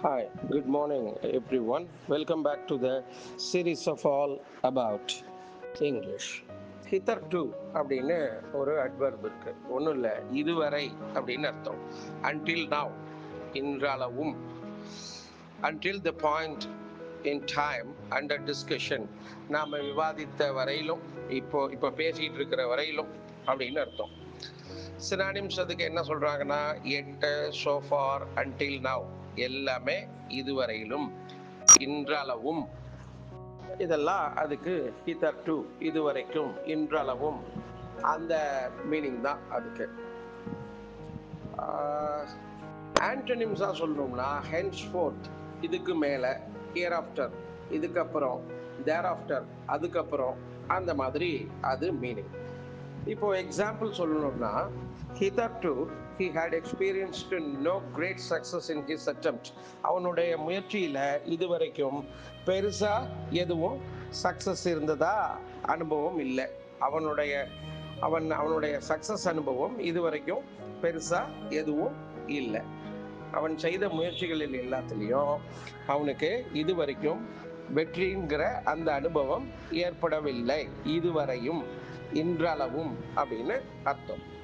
Hi, good morning, everyone. Welcome back to the series of all about English. Hitherto அப்படின்னு ஒரு adverb இருக்கு. ஒன்றும் இல்லை, இதுவரை அப்படின்னு அர்த்தம். Until now, இன்றளவும். Until the point in time under discussion, நாம் விவாதித்த வரையிலும், இப்போ பேசிட்டு இருக்கிற வரையிலும் அப்படின்னு அர்த்தம். சினானிம்ஸ் அதுக்கு என்ன சொல்றாங்கன்னா, எட், so far, until now எல்லாமே இதுவரையிலும், இன்றளவும், இதெல்லாம் அதுக்கு hitherto இதுவரைக்கும், இன்றளவும் அந்த மீனிங் தான் அதுக்கு. ஆன்டனிம்ஸா சொல்லணும்னா henceforth இதுக்கு மேல, hereafter இதுக்கப்புறம், thereafter அதுக்கப்புறம், அந்த மாதிரி அது மீனிங். இப்போ எக்ஸாம்பிள் சொல்லணும்னா, hitherto he had experienced no great success in his attempt. அவனுடைய முயற்சியில இதுவரைக்கும் பெருசா எதுவும் சக்சஸ் இருந்ததா அனுபவம் இல்லை. அவனுடைய சக்சஸ் அனுபவம் இதுவரைக்கும் பெருசா எதுவும் இல்லை. அவன் செய்த முயற்சிகளில் எல்லாத்துலேயும் அவனுக்கு இதுவரைக்கும் வெற்றிங்கிற அந்த அனுபவம் ஏற்படவில்லை. இதுவரையும், இன்றளவும் அப்படின்னு அர்த்தம்.